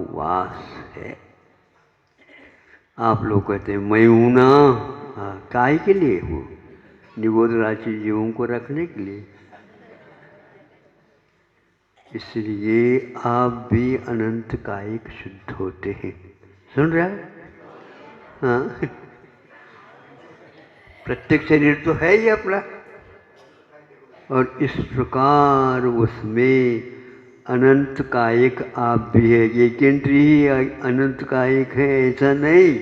वास है। आप लोग कहते हैं मैं हूं ना, काहे के लिए हूँ? निगोद राशि जीवों को रखने के लिए। इसलिए आप भी अनंत कायिक शुद्ध होते हैं। सुन रहा है? हाँ, प्रत्येक शरीर तो है ही अपना, और इस प्रकार उसमें अनंत कायिक आप भी है। ये इंद्रिय ही अनंत कायिक है ऐसा नहीं।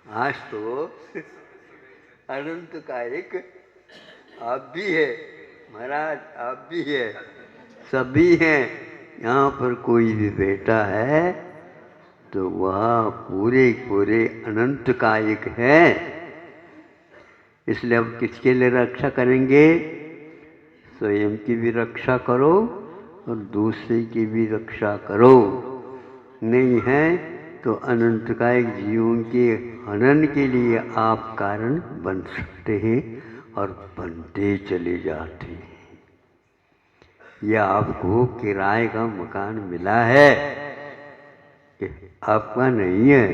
आज तो अनंत कायिक आप भी है महाराज, आप भी है, सभी हैं। यहाँ पर कोई भी बैठा है तो वह पूरे पूरे अनंत कायिक है। इसलिए अब किसके लिए रक्षा करेंगे? स्वयं की भी रक्षा करो और दूसरे की भी रक्षा करो। नहीं है तो अनंत कायिक जीवन के हनन के लिए आप कारण बन सकते हैं और बनते चले जाते हैं। यह आपको किराए का मकान मिला है, आपका नहीं है।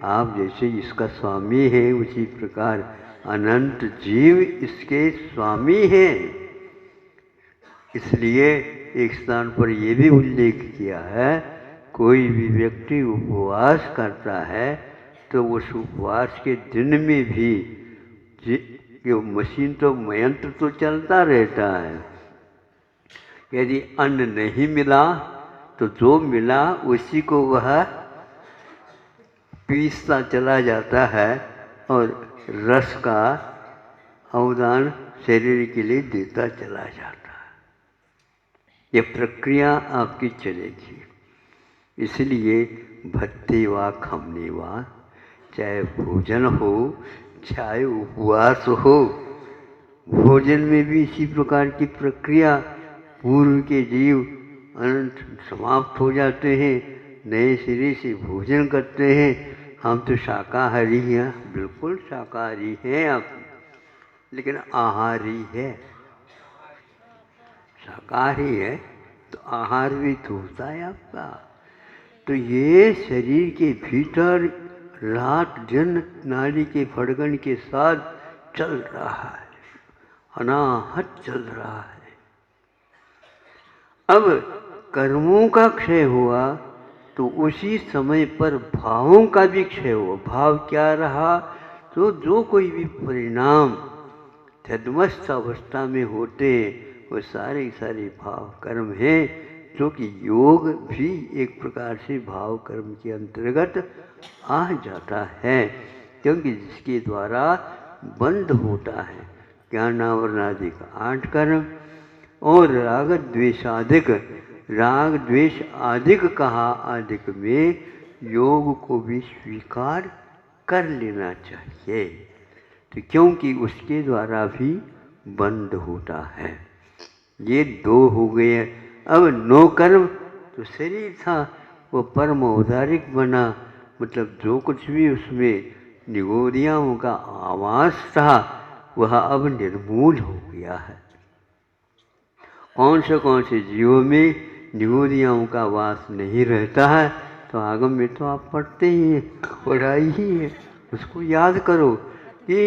आप जैसे इसका स्वामी है उसी प्रकार अनंत जीव इसके स्वामी हैं। इसलिए एक स्थान पर यह भी उल्लेख किया है, कोई भी व्यक्ति उपवास करता है तो उस उपवास के दिन में भी मशीन तो यंत्र तो चलता रहता है। यदि अन्न नहीं मिला तो जो मिला उसी को वह पीसता चला जाता है और रस का अवदान शरीर के लिए देता चला जाता है। ये प्रक्रिया आपकी चलेगी। इसलिए भत्ते वा खमने वा, चाहे भोजन हो चाहे उपवास हो, भोजन में भी इसी प्रकार की प्रक्रिया। पूर्व के जीव अनंत समाप्त हो जाते हैं, नए सिरे से भोजन करते हैं। हम तो शाकाहारी हैं, बिल्कुल शाकाहारी हैं आप, लेकिन आहारी है। शाकाहारी है तो आहार भी तो होता है आपका। तो ये शरीर के भीतर रात दिन नाड़ी के फड़कन के साथ चल रहा है, अनाहत चल रहा है। अब कर्मों का क्षय हुआ तो उसी समय पर भावों का भी क्षय हुआ। भाव क्या रहा? तो जो कोई भी परिणाम तद्मस्त अवस्था में होते वो सारे सारे भाव कर्म हैं, जो कि योग भी एक प्रकार से भाव कर्म के अंतर्गत आ जाता है, क्योंकि जिसके द्वारा बंध होता है ज्ञानावरणादिक 8 कर्म और राग द्वेषादिक। राग द्वेष आदिक कहा, आदिक में योग को भी स्वीकार कर लेना चाहिए, तो क्योंकि उसके द्वारा भी बंद होता है। ये 2 हो गए। अब 9 कर्म तो शरीर था वो परम औदारिक बना, मतलब जो कुछ भी उसमें निगोदियाओं का आवास था वह अब निर्मूल हो गया है। कौन से जीवों में निगोदियाओं का वास नहीं रहता है? तो आगम में तो आप पढ़ते ही हैं, पढ़ाई ही है। उसको याद करो कि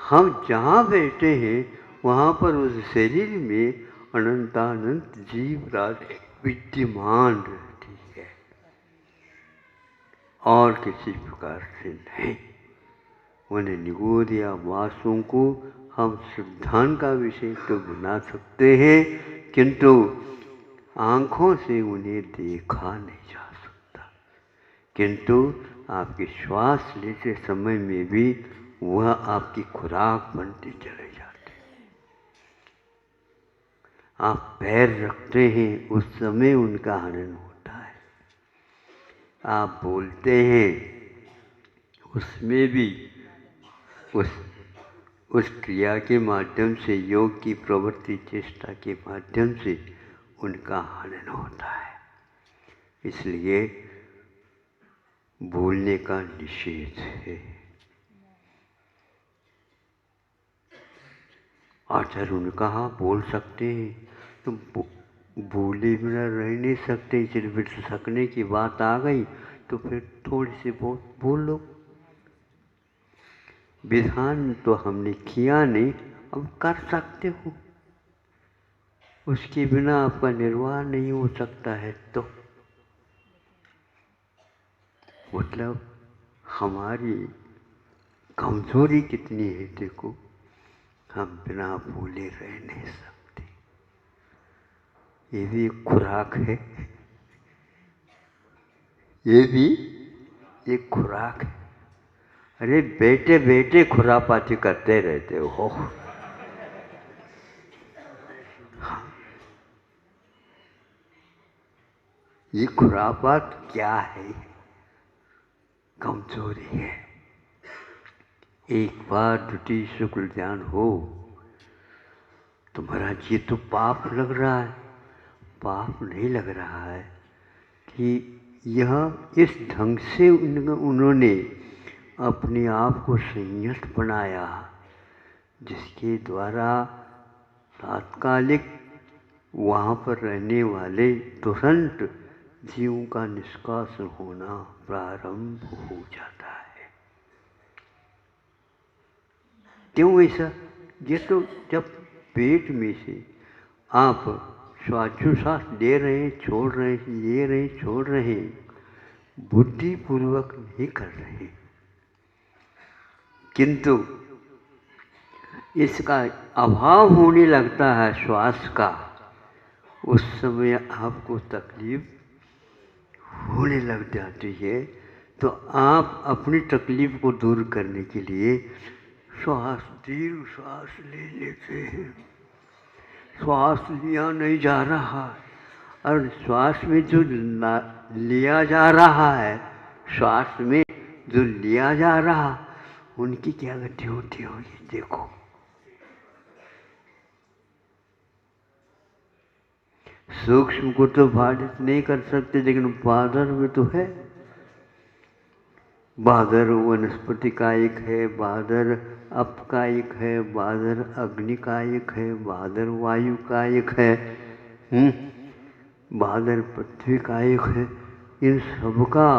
हम जहाँ बैठे हैं वहाँ पर उस शरीर में अनंतानंत जीव राशि विद्यमान रहती है और किसी प्रकार से नहीं। उन्हें निगोदिया वासों को हम श्रद्धान का विषय तो बना सकते हैं, किंतु आँखों से उन्हें देखा नहीं जा सकता। किंतु आपके श्वास लेते समय में भी वह आपकी खुराक बनते चले जाते। आप पैर रखते हैं उस समय उनका हनन होता है। आप बोलते हैं उसमें भी उस क्रिया के माध्यम से, योग की प्रवृत्ति चेष्टा के माध्यम से उनका हनन होता है। इसलिए बोलने का निषेध है। आचार्य ने कहा बोल सकते हैं, तो बोले बिना रह नहीं सकते, सिर्फ सकने की बात आ गई तो फिर थोड़ी सी बहुत बोल लो। विधान तो हमने किया नहीं, अब कर सकते हो, उसके बिना आपका निर्वाह नहीं हो सकता है। तो मतलब हमारी कमजोरी कितनी है देखो, हम बिना बोले रह नहीं सकते। ये भी एक खुराक है, ये भी एक खुराक है। अरे बेटे बेटे खुरापाती करते रहते हो। हाँ, ये खुरापात क्या है? कमजोरी है। एक बार द्वितीय शुक्ल ध्यान हो तो महाराज ये तो पाप लग रहा है। पाप नहीं लग रहा है कि यह इस ढंग से उन्होंने अपने आप को संयत बनाया, जिसके द्वारा तात्कालिक वहाँ पर रहने वाले तुरंत जीवों का निष्कासन होना प्रारंभ हो जाता है। क्यों ऐसा? ये तो जब पेट में से आप श्वासोच्छ्वास ले रहे हैं, छोड़ रहे हैं, ले रहे हैं, छोड़ रहे हैं, बुद्धिपूर्वक नहीं कर रहे, किंतु इसका अभाव होने लगता है श्वास का, उस समय आपको तकलीफ होने लग जाती है। तो आप अपनी तकलीफ को दूर करने के लिए दीर्घ श्वास ले लेते हैं। श्वास लिया नहीं जा रहा, और श्वास में जो लिया जा रहा है, श्वास में जो लिया जा रहा, उनकी क्या गति होती होगी देखो। सूक्ष्म को तो बाधित नहीं कर सकते, लेकिन बादर में तो है। बादर वनस्पति का एक है, बादर अप का एक है, बादर अग्नि का एक है, बादर वायु का एक है, बादर पृथ्वी का एक है। इन सबका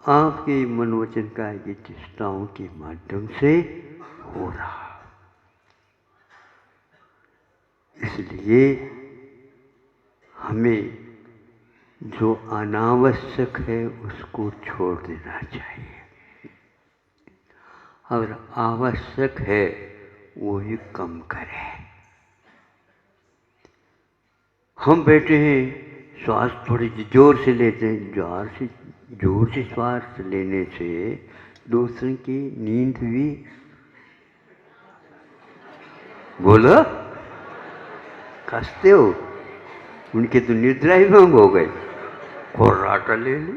आपके मनोवचन का ये चेष्टाओं के माध्यम से हो रहा। इसलिए हमें जो अनावश्यक है उसको छोड़ देना चाहिए, और आवश्यक है वो ही कम करें। हम बैठे हैं, श्वास थोड़ी जोर से लेते हैं, जोर से श्वास लेने से दूसरे की नींद भी, बोलो, कसते हो, उनके तो निद्रा ही भंग हो गई। खुर्राटा ले ली।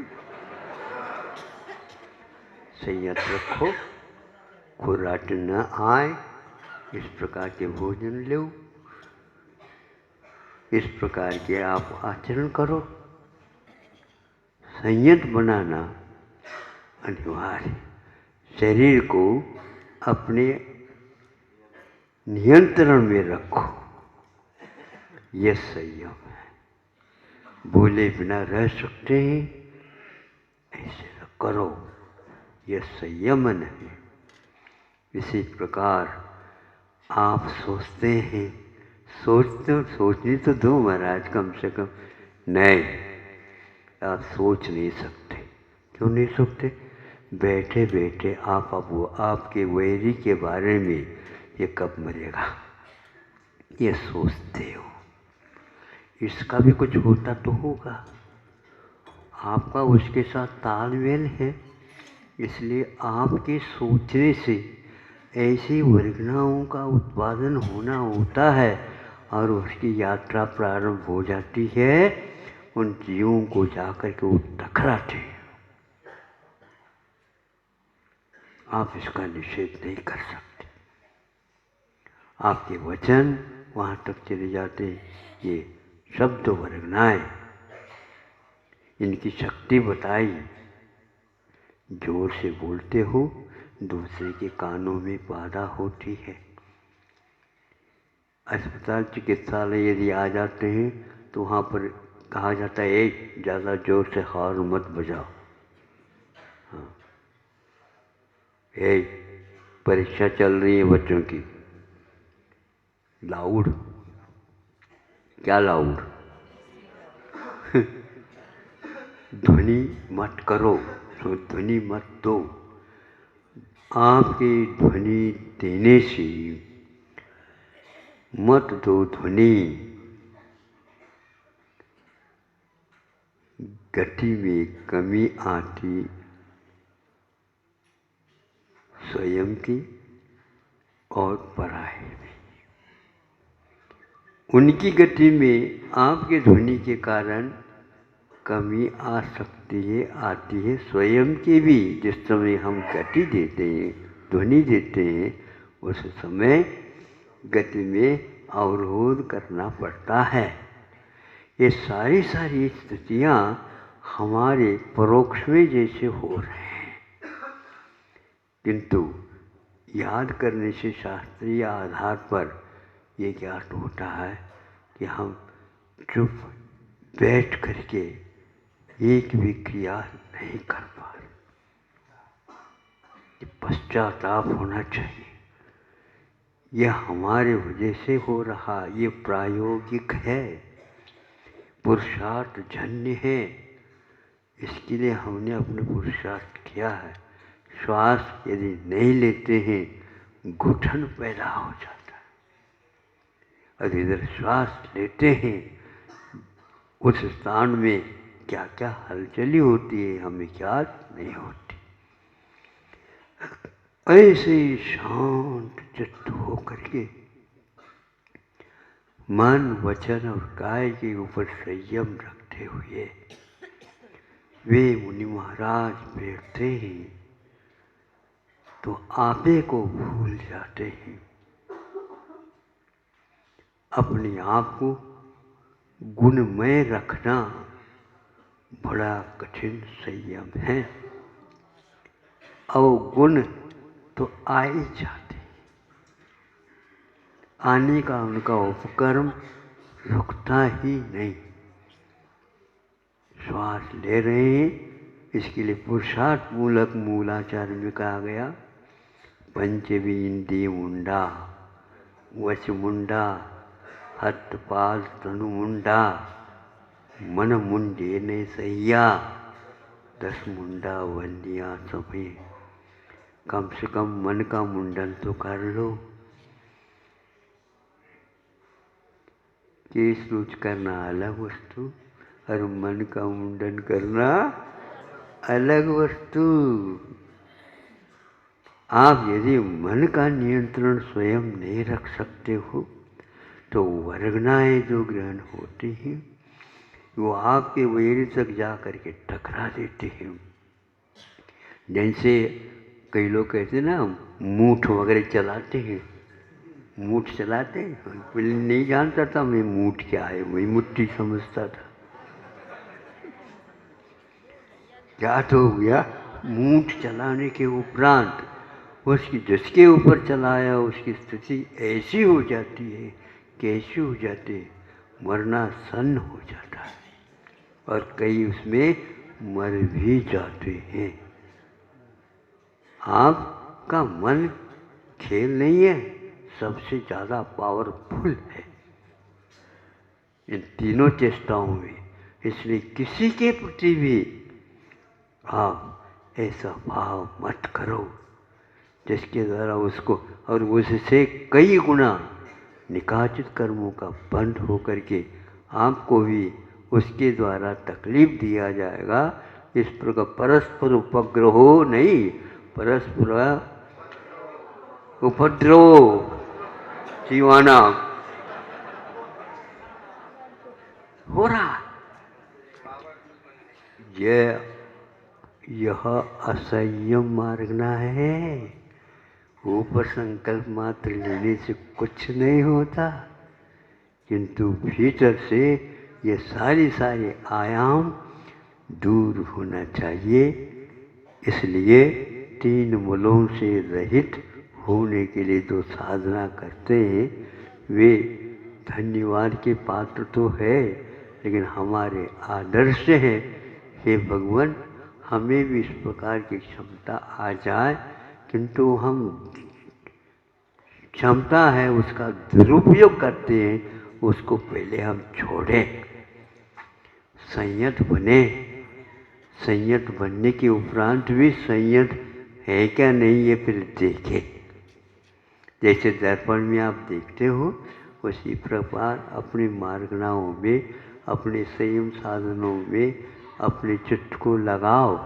संयत रखो, खुर्राट न आए, इस प्रकार के भोजन लो, इस प्रकार के आप आचरण करो। संयत बनाना अनिवार्य। शरीर को अपने नियंत्रण में रखो, यह संयम है। बोले बिना रह सकते हैं, ऐसे करो, यह संयमन है। इसी प्रकार आप सोचते हैं, सोचने तो दो महाराज कम से कम। नहीं, आप सोच नहीं सकते। क्यों नहीं सकते? बैठे बैठे आपके वैरी के बारे में ये कब मरेगा ये सोचते हो। इसका भी कुछ होता तो होगा, आपका उसके साथ तालमेल है, इसलिए आपके सोचने से ऐसी वर्गनाओं का उत्पादन होना होता है, और उसकी यात्रा प्रारंभ हो जाती है। उन जीवों को जाकर के वो टकराते हैं। आप इसका निषेध नहीं कर सकते। आपके वचन वहाँ तक चले जाते, ये शब्द वर्गनाएं, इनकी शक्ति बताई। जोर से बोलते हो, दूसरे के कानों में बाधा होती है। अस्पताल चिकित्सालय यदि आ जाते हैं तो वहाँ पर कहा जाता है ज़्यादा जोर से हॉर्न मत बजाओ। हाँ, परीक्षा चल रही है बच्चों की, लाउड, क्या लाउड? ध्वनि मत करो, तो ध्वनि मत दो। आपकी ध्वनि देने से मत दो ध्वनि, गति में कमी आती स्वयं की और पराये में। उनकी गति में आपके ध्वनि के कारण कमी आ सकती है, आती है स्वयं की भी। जिस समय हम गति देते हैं, ध्वनि देते हैं, उस समय गति में अवरोध करना पड़ता है। ये सारी स्थितियाँ हमारे परोक्ष में जैसे हो रहे हैं, किंतु याद करने से शास्त्रीय आधार पर ये ज्ञात होता है कि हम चुप बैठ करके एक भी क्रिया नहीं कर पा रहे। पश्चाताप होना चाहिए। यह हमारे वजह से हो रहा, ये प्रायोगिक है, पुरुषार्थ जन्य है। इसके लिए हमने अपने पुरुषार्थ किया है। श्वास यदि नहीं लेते हैं, घुटन पैदा हो जाता है, और इधर श्वास लेते हैं, उस स्थान में क्या क्या हलचली होती है हमें ज्ञात नहीं होती। ऐसे ही शांत चित्त हो करके मन, वचन और काय के ऊपर संयम रखते हुए वे मुनि महाराज बैठते हैं तो आपे को भूल जाते हैं। अपने आप को गुणमय रखना बड़ा कठिन संयम है। अवगुण तो आ ही जाते, आने का उनका उपक्रम रुकता ही नहीं। श्वास ले रहे हैं, इसके लिए पुरुषार्थ मूलक मूलाचार में कहा गया, पंचविंद्रिय मुंडा, वच मुंडा, हस्त पाद तनु मुंडा, मन मुंडे ने सैया, 10 मुंडा वंदिया सभी। कम से कम मन का मुंडन तो कर लो। केस लूच करना अलग वस्तु और मन का मुंडन करना अलग वस्तु। आप यदि मन का नियंत्रण स्वयं नहीं रख सकते हो तो वर्गनाएं जो ग्रहण होती हैं वो आपके वैर तक जा करके टकरा देते हैं। जैसे कई लोग कहते हैं ना, मूठ वगैरह चलाते हैं, मूठ चलाते हैं। पहले नहीं जानता था मैं मूठ क्या है, वही मुट्ठी समझता था। क्या तो हो गया, मूठ चलाने के उपरांत उसकी जिसके ऊपर चलाया उसकी स्थिति ऐसी हो जाती है, कैसी हो जाती है, मरना सन्न हो जाता है और कई उसमें मर भी जाते हैं। आपका मन खेल नहीं है, सबसे ज़्यादा पावरफुल है इन तीनों चेष्टाओं में। इसलिए किसी के प्रति भी आप ऐसा भाव मत करो जिसके द्वारा उसको और उससे कई गुना निकाचित कर्मों का बंध हो करके आपको भी उसके द्वारा तकलीफ दिया जाएगा। इस प्रकार परस्पर उपग्रहो नहीं, परस्पर उपद्रव जीवाना हो रहा। यह असंयम मार्गना है। ऊपर संकल्प मात्र लेने से कुछ नहीं होता, किंतु भीतर से ये सारे आयाम दूर होना चाहिए। इसलिए 3 मूलों से रहित होने के लिए जो साधना करते हैं वे धन्यवाद के पात्र तो है, लेकिन हमारे आदर्श है, हे भगवान हमें भी इस प्रकार की क्षमता आ जाए, किंतु हम क्षमता है उसका दुरुपयोग करते हैं, उसको पहले हम छोड़ें, संयत बने। संयत बनने के उपरांत भी संयत है क्या नहीं ये फिर देखें। जैसे दर्पण में आप देखते हो, उसी प्रकार अपनी मार्गनाओं में, अपने संयम साधनों में अपने चित्त को लगाओ।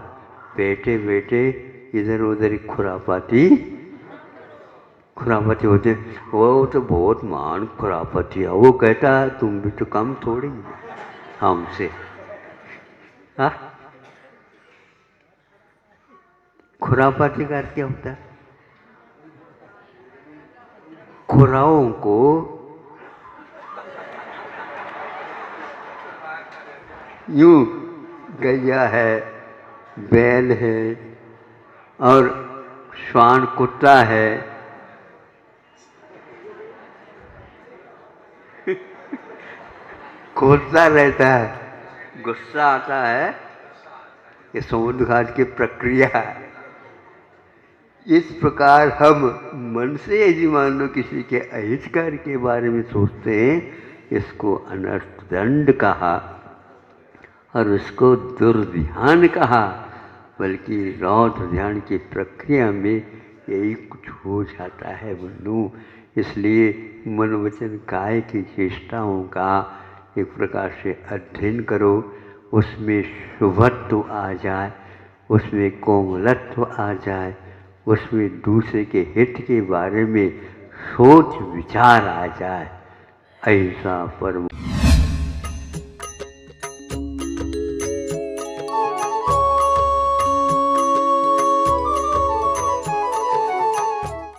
बैठे बैठे इधर उधर खुरापाती होते, वो तो बहुत महान खुरापाती है, वो कहता है तुम भी तो कम थोड़ी हमसे। हाँ, खुरापाती का क्या होता है? खुराओं को यूं गैया है, बैल है और श्वान कुत्ता है, खोजता रहता है, गुस्सा आता है, ये समुद्र घाट की प्रक्रिया है। इस प्रकार हम मन से यदि मान लो किसी के अहितकार के बारे में सोचते हैं, इसको अनर्थ दंड कहा और उसको दुर्ध्यान कहा। बल्कि रौद्र ध्यान की प्रक्रिया में यही कुछ हो जाता है बंधु। इसलिए मन वचन काय की चेष्टाओं का एक प्रकार से अध्ययन करो, उसमें शुभत्व आ जाए, उसमें कोमलत्व आ जाए, उसमें दूसरे के हित के बारे में सोच विचार आ जाए। ऐसा परम